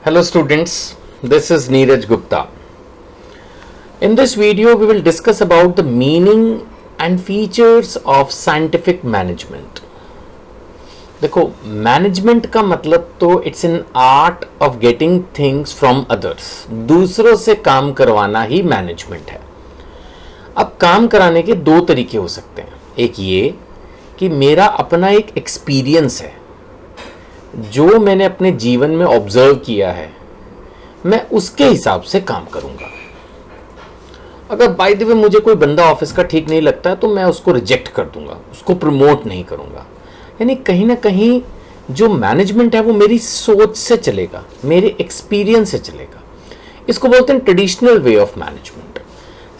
Hello students, this is Neeraj Gupta. In this video we will discuss about the meaning and features of scientific management. देखो management का मतलब तो it's an art of getting things from others, दूसरों से काम करवाना ही management है। अब काम कराने के दो तरीके हो सकते हैं। एक ये कि मेरा अपना एक एक्सपीरियंस है जो मैंने अपने जीवन में ऑब्जर्व किया है, मैं उसके हिसाब से काम करूंगा। अगर बाय द वे मुझे कोई बंदा ऑफिस का ठीक नहीं लगता तो मैं उसको रिजेक्ट कर दूंगा, उसको प्रमोट नहीं करूंगा। यानी कहीं ना कहीं जो मैनेजमेंट है वो मेरी सोच से चलेगा, मेरे एक्सपीरियंस से चलेगा। इसको बोलते हैं traditional way of management.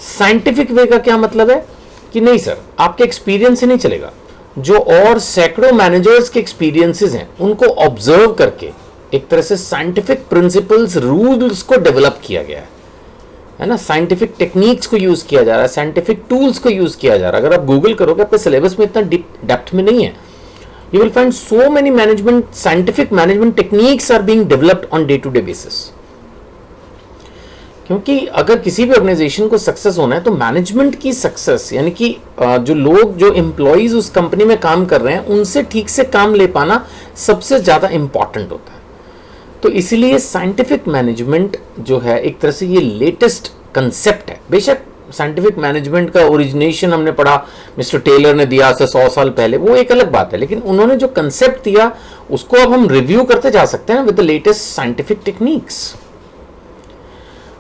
Scientific way का क्या मतलब है कि नहीं सर, आपके एक्सपीरियंस से नहीं चलेगा। जो और सैकड़ों मैनेजर्स के एक्सपीरियंसेस हैं उनको ऑब्जर्व करके एक तरह से साइंटिफिक प्रिंसिपल्स, रूल्स को डेवलप किया गया है ना। साइंटिफिक टेक्निक्स को यूज किया जा रहा है, साइंटिफिक टूल्स को यूज किया जा रहा है। अगर आप गूगल करोगे, आपके सिलेबस में इतना डेप्थ में नहीं है, you will find so many management, scientific management techniques are being developed on day to day basis. क्योंकि अगर किसी भी ऑर्गेनाइजेशन को सक्सेस होना है तो मैनेजमेंट की सक्सेस, यानी कि जो लोग, जो एम्प्लॉइज उस कंपनी में काम कर रहे हैं, उनसे ठीक से काम ले पाना सबसे ज्यादा इंपॉर्टेंट होता है। तो इसीलिए साइंटिफिक मैनेजमेंट जो है एक तरह से ये लेटेस्ट कंसेप्ट है। बेशक साइंटिफिक मैनेजमेंट का ओरिजिनेशन हमने पढ़ा, मिस्टर टेलर ने दिया 100 साल पहले, वो एक अलग बात है। लेकिन उन्होंने जो कंसेप्ट दिया उसको अब हम रिव्यू करते जा सकते हैं with the latest scientific techniques.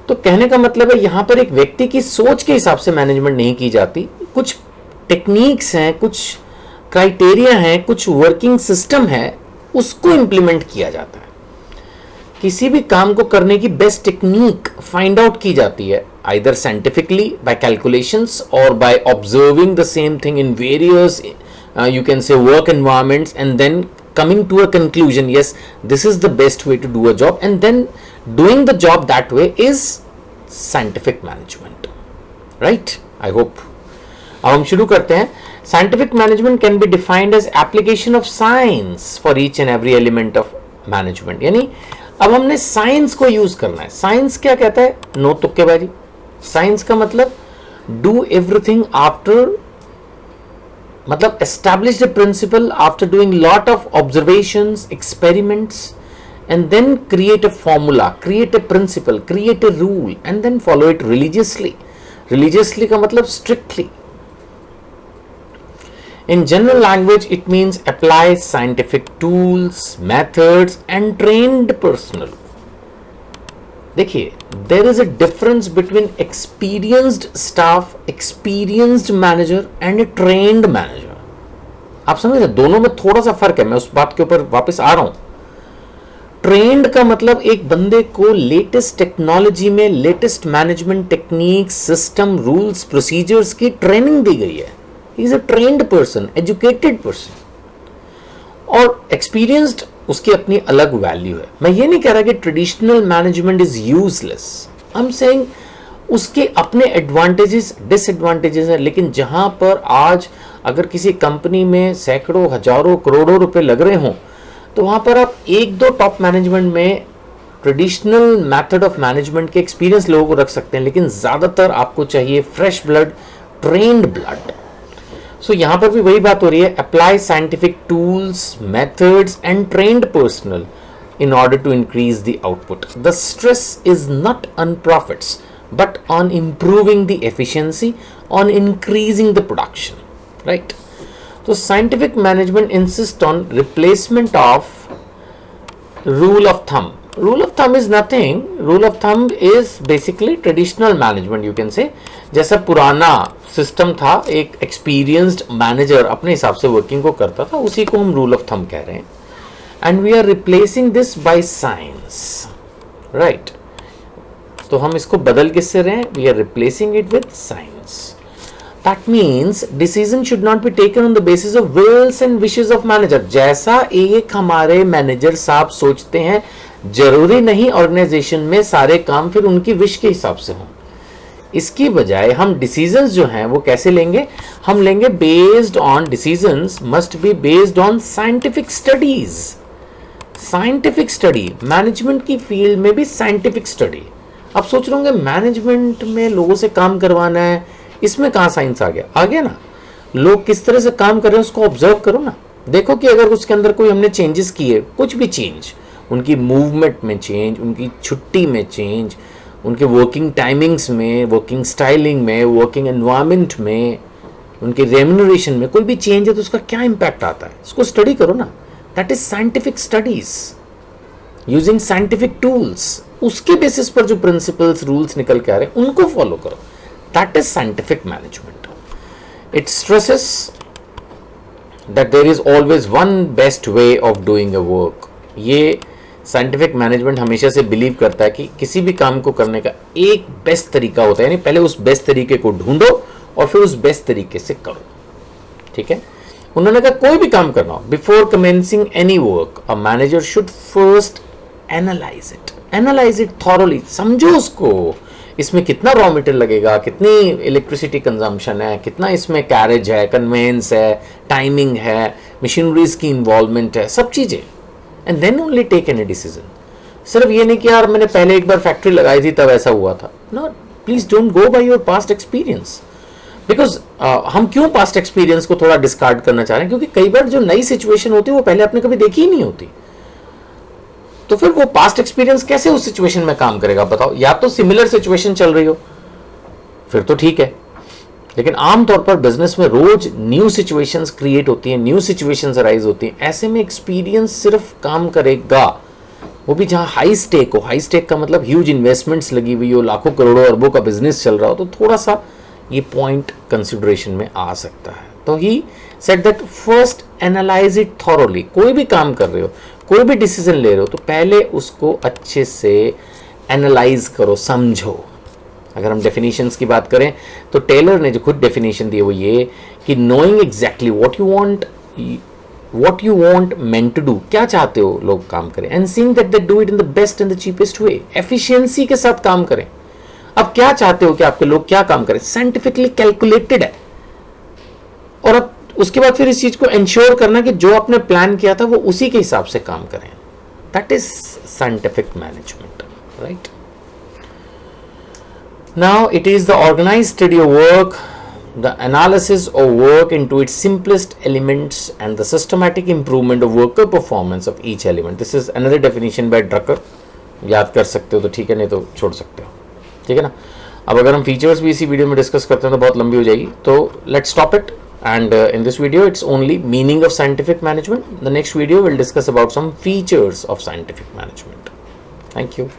तो कहने का मतलब है यहां पर एक व्यक्ति की सोच के हिसाब से मैनेजमेंट नहीं की जाती। कुछ टेक्निक्स हैं, कुछ क्राइटेरिया हैं, कुछ वर्किंग सिस्टम है, उसको इंप्लीमेंट किया जाता है। किसी भी काम को करने की बेस्ट टेक्निक फाइंड आउट की जाती है, आइदर साइंटिफिकली बाय कैलकुलेशंस और by observing the same thing in various you can say work environments, and then coming to a conclusion, yes, this is the best way to do a job, and then doing the job that way is scientific management, right? I hope. अब हम शुरू करते हैं। Scientific management can be defined as application of science for each and every element of management। यानी अब हमने science को use करना है। साइंस क्या कहता है? नो तुक्केबाजी। साइंस का मतलब डू एवरीथिंग आफ्टर, मतलब establish a principle after doing lot of observations, experiments, and then create a formula, create a principle, create a rule, and then follow it religiously. Religiously का मतलब strictly. In general language, it means apply scientific tools, methods, and trained personnel. देखिए, there is a difference between experienced staff, experienced manager, and a trained manager. आप समझ रहे, दोनों में थोड़ा सा फर्क है। मैं उस बात के ऊपर वापस आ रहा हूं। ट्रेंड का मतलब एक बंदे को लेटेस्ट टेक्नोलॉजी में latest management technique, system, rules, procedures की ट्रेनिंग दी गई है। He is a trained person, educated person. और एक्सपीरियंस्ड, उसकी अपनी अलग वैल्यू है। मैं ये नहीं कह रहा कि traditional management is useless. I am saying उसके अपने एडवांटेजेस, डिसएडवांटेजेस हैं। लेकिन जहां पर आज अगर किसी कंपनी में सैकड़ों, हजारों, करोड़ों रुपए लग रहे हों, तो वहां पर आप एक दो टॉप मैनेजमेंट में ट्रेडिशनल मेथड ऑफ मैनेजमेंट के एक्सपीरियंस लोगों को रख सकते हैं, लेकिन ज्यादातर आपको चाहिए fresh blood, trained blood. So यहां पर भी वही बात हो रही है, apply scientific tools, methods and trained personnel in order to increase the output. The stress is not on profits but on improving the efficiency, on increasing the production, right? So scientific management insists on replacement of rule of thumb. Rule of thumb is nothing. Rule of thumb is basically traditional management, you can say. जैसा पुराना system था, एक experienced manager अपने हिसाब से working को करता था, उसी को हम रूल ऑफ थंब कह रहे हैं। And we are replacing this by science, right? तो हम इसको बदल किससे रहे हैं? We are replacing it with science. That means decision should not be taken on the basis of wills and wishes of manager. जैसा एक हमारे मैनेजर साहब सोचते हैं, जरूरी नहीं ऑर्गेनाइजेशन में सारे काम फिर उनकी विश के हिसाब से हों। इसकी बजाय हम डिसीजंस जो हैं वो कैसे लेंगे? हम लेंगे based on, decisions must be based on scientific studies, scientific study, management की फील्ड में भी साइंटिफिक स्टडी। आप सोच रहे होंगे मैनेजमेंट में लोगों से काम करवाना है, इसमें कहाँ साइंस आ गया? आ गया ना। लोग किस तरह से काम कर रहे हैं उसको ऑब्जर्व करो ना, देखो कि अगर उसके अंदर कोई हमने चेंजेस किए, कुछ भी चेंज, उनकी मूवमेंट में चेंज, उनकी छुट्टी में चेंज, उनके वर्किंग टाइमिंग्स में, वर्किंग स्टाइलिंग में, वर्किंग एनवायरनमेंट में, उनके रेम्यूनरेशन में कोई भी चेंज है तो उसका क्या इम्पैक्ट आता है, उसको स्टडी करो ना। That is scientific studies using scientific tools. उसके बेसिस पर जो प्रिंसिपल्स रूल्स निकल के आ रहे हैं उनको फॉलो करो। That is scientific management. It stresses that there is always one best way of doing a work. ये साइंटिफिक मैनेजमेंट हमेशा से बिलीव करता है कि किसी भी काम को करने का एक बेस्ट तरीका होता है, यानी पहले उस बेस्ट तरीके को ढूंढो और फिर उस बेस्ट तरीके से करो। ठीक है। उन्होंने कहा कोई भी काम करना हो, before commencing any work a manager should first analyse it thoroughly. समझो उसको, इसमें कितना रॉ मटेरियल लगेगा, कितनी इलेक्ट्रिसिटी कंजम्पशन है, कितना इसमें कैरेज है, कन्वेंस है, टाइमिंग है, मशीनरीज की इन्वॉल्वमेंट है, सब चीजें, and then only take any decision. सिर्फ ये नहीं कि यार मैंने पहले एक बार फैक्ट्री लगाई थी तब ऐसा हुआ था। No, please don't go by your past experience. Because हम क्यों पास्ट एक्सपीरियंस को थोड़ा डिस्कार्ड करना चाह रहे हैं? क्योंकि कई बार जो नई सिचुएशन होती है वो पहले आपने कभी देखी ही नहीं होती, तो फिर वो पास्ट एक्सपीरियंस कैसे उस सिचुएशन में काम करेगा बताओ? या तो सिमिलर सिचुएशन चल रही हो फिर तो ठीक है, लेकिन आमतौर पर बिजनेस में रोज न्यू सिचुएशंस क्रिएट होती हैं, न्यू सिचुएशंस अराइज होती हैं। ऐसे में एक्सपीरियंस सिर्फ काम करेगा, वो भी जहां हाई स्टेक हो। हाई स्टेक का मतलब ह्यूज इन्वेस्टमेंट्स लगी हुई हो, लाखों करोड़ों अरबों का बिजनेस चल रहा हो, तो थोड़ा सा ये पॉइंट कंसिडरेशन में आ सकता है। तो he said that first analyse it thoroughly. कोई भी काम कर रहे हो, कोई भी डिसीजन ले रहे हो, तो पहले उसको अच्छे से एनालाइज करो, समझो। अगर हम डेफिनेशंस की बात करें तो टेलर ने जो खुद डेफिनेशन दी है वो ये कि knowing exactly what you want meant to do, क्या चाहते हो लोग काम करें, and seeing that they do it in the best and the cheapest way. Efficiency के साथ काम करें। अब क्या चाहते हो कि आपके लोग क्या काम करें, साइंटिफिकली कैलकुलेटेड है, और अब उसके बाद फिर इस चीज को इंश्योर करना कि जो आपने प्लान किया था वो उसी के हिसाब से काम करें। That is scientific management, right? Now it is the organized study of work, the analysis of work into its simplest elements and the systematic improvement of worker performance of each element. This is another definition by Drucker. याद कर सकते हो तो ठीक है, नहीं तो छोड़ सकते हो। ठीक है ना। अब अगर हम फीचर्स भी इसी वीडियो में डिस्कस करते हैं तो बहुत लंबी हो जाएगी, तो let's stop it. And in this video it's only meaning of scientific management. The next video will discuss about some features of scientific management. Thank you.